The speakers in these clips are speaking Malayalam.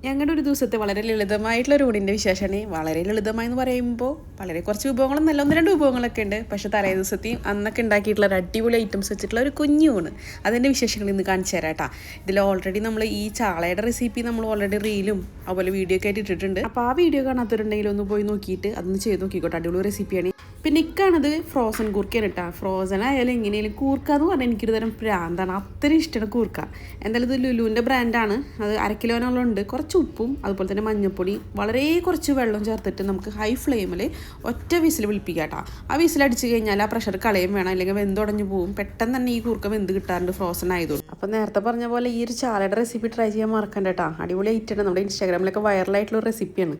ഞങ്ങളുടെ ഒരു ദിവസത്തെ വളരെ ലളിതമായിട്ടുള്ള ഒരു ഊണിൻ്റെ വിശേഷമാണ്. വളരെ ലളിതമായി എന്ന് പറയുമ്പോൾ വളരെ കുറച്ച് വിഭവങ്ങളും നല്ല ഒന്ന് രണ്ട് വിഭവങ്ങളൊക്കെ ഉണ്ട്. പക്ഷേ തലേ ദിവസത്തെയും അന്നൊക്കെ ഉണ്ടാക്കിയിട്ടുള്ള ഒരു അടിപൊളി ഐറ്റംസ് വെച്ചിട്ടുള്ള ഒരു കുഞ്ഞു ഊണ്, അതിൻ്റെ വിശേഷങ്ങൾ ഇന്ന് കാണിച്ചു തരാം കേട്ടോ. ഇതിൽ ഓൾറെഡി നമ്മൾ ഈ ചാളയുടെ റെസിപ്പി നമ്മൾ ഓൾറെഡി റീലും അതുപോലെ വീഡിയോ ഒക്കെ ആയിട്ട് ഇട്ടിട്ടുണ്ട്. അപ്പോൾ ആ വീഡിയോ കാണാത്തവരുണ്ടെങ്കിൽ ഒന്ന് പോയി നോക്കിയിട്ട് അതൊന്ന് ചെയ്ത് നോക്കിക്കോട്ടെ. അടിപൊളി റെസിപ്പിയാണ്. പിന്നെ ഇക്കാണത് ഫ്രോസൺ കൂർക്കയാണ് കേട്ടോ. ഫ്രോസൺ ആയാലും എങ്ങനെയാലും കൂർക്ക എന്ന് പറഞ്ഞാൽ എനിക്കൊരു തരം പ്രാന്താണ്. അത്രയും ഇഷ്ടമാണ് കൂർക്ക. എന്തായാലും ഇത് ലുലുവിൻ്റെ ബ്രാൻഡാണ്. അത് 1/2 കിലോനോളം ഉണ്ട്. കുറച്ച് ഉപ്പും അതുപോലെ തന്നെ മഞ്ഞൾപ്പൊടി, വളരെ കുറച്ച് വെള്ളം ചേർത്തിട്ട് നമുക്ക് ഹൈ ഫ്ലെയിമിൽ ഒറ്റ വിസിൽ വിളിപ്പിക്കാം കേട്ടോ. ആ വിസിലടിച്ച് കഴിഞ്ഞാൽ ആ പ്രഷർ കളയും വേണം, അല്ലെങ്കിൽ വെന്തുടഞ്ഞു പോകും. പെട്ടെന്ന് തന്നെ ഈ കൂർക്ക വെന്ത് കിട്ടാറുണ്ട് ഫ്രോസൺ ആയതുകൊണ്ട്. അപ്പം നേരത്തെ പറഞ്ഞ പോലെ ഈ ഒരു ചാളയുടെ റെസിപ്പി ട്രൈ ചെയ്യാൻ മറക്കണ്ട കേട്ടോ. അടിപൊളി ഐറ്റാണ്. നമ്മുടെ ഇൻസ്റ്റാഗ്രാമിലൊക്കെ വൈറലായിട്ടുള്ള റെസിപ്പിയാണ്.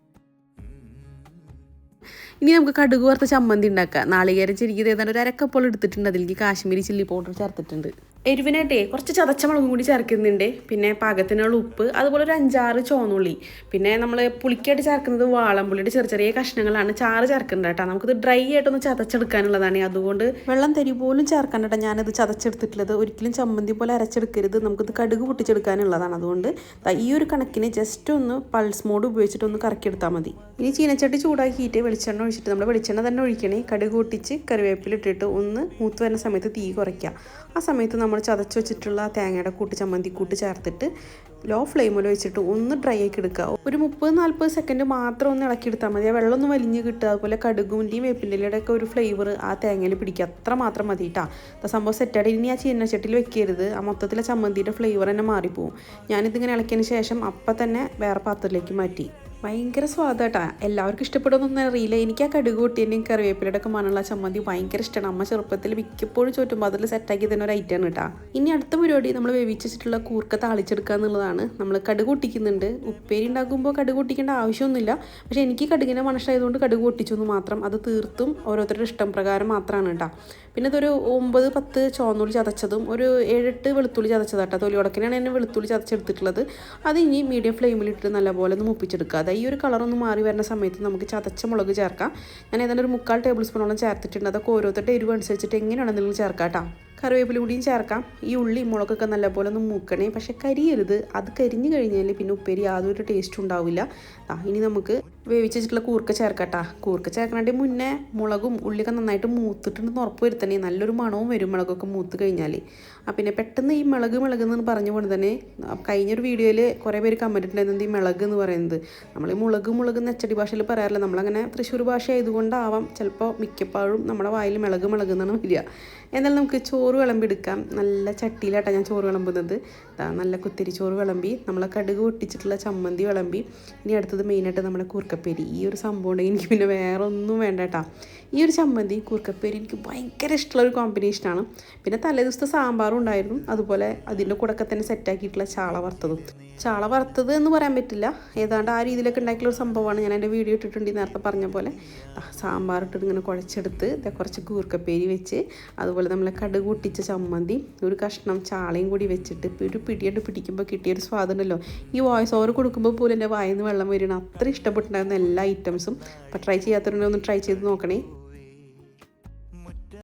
ഇനി നമുക്ക് കടുക് വറുത്ത ചമ്മന്തി ഉണ്ടാക്കാം. നാളികേരം ചെരുകിയത് ഏതാണ്ട് ഒരു അരക്കപ്പോൾ എടുത്തിട്ടുണ്ട്. അതിലേക്ക് കാശ്മീരി ചില്ലി പൗഡർ ചേർത്തിട്ടുണ്ട്. എരിവിനായിട്ടേ കുറച്ച് ചതച്ച മുളകും കൂടി ചേർക്കുന്നുണ്ട്. പിന്നെ പാകത്തിനുള്ള ഉപ്പ്, അതുപോലെ ഒരു 5-6 ചുവന്നുള്ളി. പിന്നെ നമ്മൾ പുളിക്കായിട്ട് ചേർക്കുന്നത് വാളംപുള്ളിയുടെ ചെറിയ ചെറിയ കഷ്ണങ്ങളാണ്. ചാറ് ചേർക്കുന്നുണ്ട് കേട്ടോ. നമുക്കിത് ഡ്രൈ ആയിട്ടൊന്ന് ചതച്ചെടുക്കാനുള്ളതാണ്. അതുകൊണ്ട് വെള്ളം തരി പോലും ചേർക്കാൻ കേട്ടോ ഞാനത് ചതച്ചെടുത്തിട്ടുള്ളത്. ഒരിക്കലും ചമ്മന്തി പോലെ അരച്ചെടുക്കരുത്. നമുക്കിത് കടുക് പൊട്ടിച്ചെടുക്കാനുള്ളതാണ്. അതുകൊണ്ട് ഈ ഒരു കണക്കിന് ജസ്റ്റ് ഒന്ന് പൾസ് മോഡ് ഉപയോഗിച്ചിട്ട് ഒന്ന് കറക്കിയെടുത്താൽ മതി. ഇനി ചീനച്ചട്ടി ചൂടാക്കിയിട്ട് വെളിച്ചെണ്ണ ഒഴിച്ചിട്ട് നമ്മൾ വെളിച്ചെണ്ണ തന്നെ ഒഴിക്കണേ. കടുക് പൊട്ടിച്ച് കറിവേപ്പിലിട്ടിട്ട് ഒന്ന് മൂത്ത് വരുന്ന സമയത്ത് തീ കുറയ്ക്കുക. ആ സമയത്ത് നമ്മൾ ചതച്ച് വെച്ചിട്ടുള്ള തേങ്ങയുടെ കൂട്ട്, ചമ്മന്തി കൂട്ട് ചേർത്തിട്ട് ലോ ഫ്ലെയിമിൽ വെച്ചിട്ട് ഒന്ന് ഡ്രൈ ആക്കി എടുക്കുക. ഒരു 30-40 സെക്കൻഡ് മാത്രം ഒന്ന് ഇളക്കിയെടുത്താൽ മതി. ആ വെള്ളം ഒന്ന് വലിഞ്ഞ് കിട്ടുക. അതുപോലെ കടുകിൻ്റെയും വേപ്പിൻ്റെയുടെ ഒക്കെ ഒരു ഫ്ലേവർ ആ തേങ്ങയിൽ പിടിക്കുക. അത്ര മാത്രം മതി കേട്ടോ. സംഭവം സെറ്റായിട്ട് ഇനി ആ ചീനച്ചട്ടിയിൽ വെക്കരുത്. ആ മൊത്തത്തിലെ ചമ്മന്തിയുടെ ഫ്ലേവർ തന്നെ മാറിപ്പോവും. ഞാനിതിങ്ങനെ ഇളക്കിയതിന് ശേഷം അപ്പം തന്നെ വേറെ പാത്രത്തിലേക്ക് മാറ്റി. ഭയങ്കര സ്വാദാട്ടാ. എല്ലാവർക്കും ഇഷ്ടപ്പെടുമെന്നൊന്നും അറിയില്ല. എനിക്ക് ആ കടുക് പൊട്ടിയതിൻ്റെയും കറിവേപ്പിലയുടെ ഒക്കെ മണമുള്ള ചമ്മന്തി ഭയങ്കര ഇഷ്ടമാണ്. അമ്മ ചെറുപ്പത്തിൽ മിക്കപ്പോഴും ചോറ്റുമ്പോൾ അതിൽ സെറ്റാക്കി തന്നെ ഒരു ഐറ്റമാണ് കേട്ടോ. ഇനി അടുത്ത പരിപാടി നമ്മൾ വേവിച്ചിട്ടുള്ള കൂർക്ക താളിച്ചെടുക്കുക എന്നുള്ളതാണ്. നമ്മൾ കടുക് പൊട്ടിക്കുന്നുണ്ട്. ഉപ്പേരി ഉണ്ടാക്കുമ്പോൾ കടുക് പൊട്ടിക്കേണ്ട ആവശ്യമൊന്നുമില്ല. പക്ഷേ എനിക്ക് കടുകിൻ്റെ മണഷ്ടായതുകൊണ്ട് കടുക് പൊട്ടിച്ചു എന്ന് മാത്രം. അത് തീർത്തും ഓരോരുത്തരുടെ ഇഷ്ടം പ്രകാരം മാത്രമാണ് കേട്ടോ. പിന്നെ ഇതൊരു 9-10 ചുവന്നുള്ളി ചതച്ചതും ഒരു 7-8 വെളുത്തുള്ളി ചതച്ചതാട്ടോ. തൊലിയോടക്കിനാണ് എന്നെ വെളുത്തുള്ളി ചതച്ചെടുത്തിട്ടുള്ളത്. അത് ഇനി മീഡിയം ഫ്ലെയിമിലിട്ട് നല്ലപോലെ ഒന്ന് മുപ്പിച്ചെടുക്കുക. ഈ ഒരു കളറൊന്ന് മാറി വരുന്ന സമയത്ത് നമുക്ക് ചതച്ച മുളക് ചേർക്കാം. ഞാൻ ഏതാണ്ട് ഒരു 3/4 ടേബിൾ സ്പൂണോളം ചേർത്തിട്ടുണ്ട്. അതൊക്കെ ഓരോരുത്തരുടെ എരിവ് അനുസരിച്ചിട്ട് എങ്ങനെയാണെന്തെങ്കിലും ചേർക്കാം കേട്ടോ. കറിവേപ്പില കൂടിയും ചേർക്കാം. ഈ ഉള്ളി മുളകൊക്കെ നല്ലപോലെ ഒന്ന് മൂക്കണേ. പക്ഷേ കരിയരുത്. അത് കരിഞ്ഞു കഴിഞ്ഞാൽ പിന്നെ ഉപ്പേരി യാതൊരു ടേസ്റ്റും ഉണ്ടാവില്ല. ഇനി നമുക്ക് വേവിച്ച് വെച്ചിട്ടുള്ള കൂർക്ക ചേർക്കട്ടാ. കൂർക്ക ചേർക്കണതിൻ്റെ മുന്നേ മുളകും ഉള്ളിയൊക്കെ നന്നായിട്ട് മൂത്തിട്ടുണ്ടെന്ന് ഉറപ്പ് വരുത്തണേ. നല്ലൊരു മണവും വരും മുളകൊക്കെ മൂത്ത് കഴിഞ്ഞാൽ. പിന്നെ പെട്ടെന്ന് ഈ മുളക് എന്ന് പറഞ്ഞു കൊണ്ട് തന്നെ കഴിഞ്ഞൊരു വീഡിയോയിൽ കുറേ പേര് കമൻറ്റ് ഉണ്ടായിരുന്നത് ഈ മുളക് എന്ന് പറയുന്നത്. നമ്മൾ ഈ മുളക് നെച്ചടി ഭാഷയിൽ പറയാറില്ല. നമ്മളങ്ങനെ തൃശ്ശൂർ ഭാഷ ആയതുകൊണ്ടാവാം ചിലപ്പോൾ മിക്കപ്പോഴും നമ്മുടെ വായിൽ മുളക് എന്നാണ് വരിക. എന്നാൽ നമുക്ക് ചോറ് വിളമ്പെടുക്കാം. നല്ല ചട്ടിയിലാട്ടാണ് ഞാൻ ചോറ് വിളമ്പുന്നത്. നല്ല കുത്തിരി ചോറ് വിളമ്പി, നമ്മളെ കടുക് പൊട്ടിച്ചിട്ടുള്ള ചമ്മന്തി വിളമ്പി. ഇനി അടുത്തത് മെയിനായിട്ട് നമ്മുടെ കൂർക്കപ്പേരി. ഈ ഒരു സംഭവം ഉണ്ടെങ്കിൽ എനിക്ക് പിന്നെ വേറെ ഒന്നും വേണ്ട കേട്ടോ. ഈ ഒരു ചമ്മന്തി കൂർക്കപ്പേരി എനിക്ക് ഭയങ്കര ഇഷ്ടമുള്ളൊരു കോമ്പിനേഷനാണ്. പിന്നെ തലേ ദിവസത്തെ സാമ്പാറും ഉണ്ടായിരുന്നു. അതുപോലെ അതിൻ്റെ കൂടെയൊക്കെ തന്നെ സെറ്റാക്കിയിട്ടുള്ള ചാള വറുത്തതും. ചാള വറുത്തത് എന്ന് പറയാൻ പറ്റില്ല, ഏതാണ്ട് ആ രീതിയിലൊക്കെ ഉണ്ടാക്കിയുള്ള ഒരു സംഭവമാണ്. ഞാൻ എൻ്റെ വീഡിയോ ഇട്ടിട്ടുണ്ട് നേരത്തെ പറഞ്ഞ പോലെ. സാമ്പാർ ഇട്ടിട്ട് ഇങ്ങനെ കുഴച്ചെടുത്ത് കുറച്ച് കൂർക്കപ്പേരി വെച്ച്, അതുപോലെ നമ്മളെ കടുക് പൊട്ടിച്ച ചമ്മന്തി, ഒരു കഷ്ണം ചാളയും കൂടി വെച്ചിട്ട് ഒരു പിടിയായിട്ട് പിടിക്കുമ്പോൾ കിട്ടിയൊരു സ്വാദുണ്ടല്ലോ. ഈ വോയിസ് ഓവർ കൊടുക്കുമ്പോൾ പോലും എൻ്റെ വായിൽ നിന്ന് വെള്ളം വരണം. അത്ര ഇഷ്ടപ്പെട്ടിട്ടുണ്ടായിരുന്ന എല്ലാ ഐറ്റംസും. അപ്പോൾ ട്രൈ ചെയ്യാത്തവരുണ്ടെങ്കിൽ ഒന്ന് ട്രൈ ചെയ്ത് നോക്കണേ.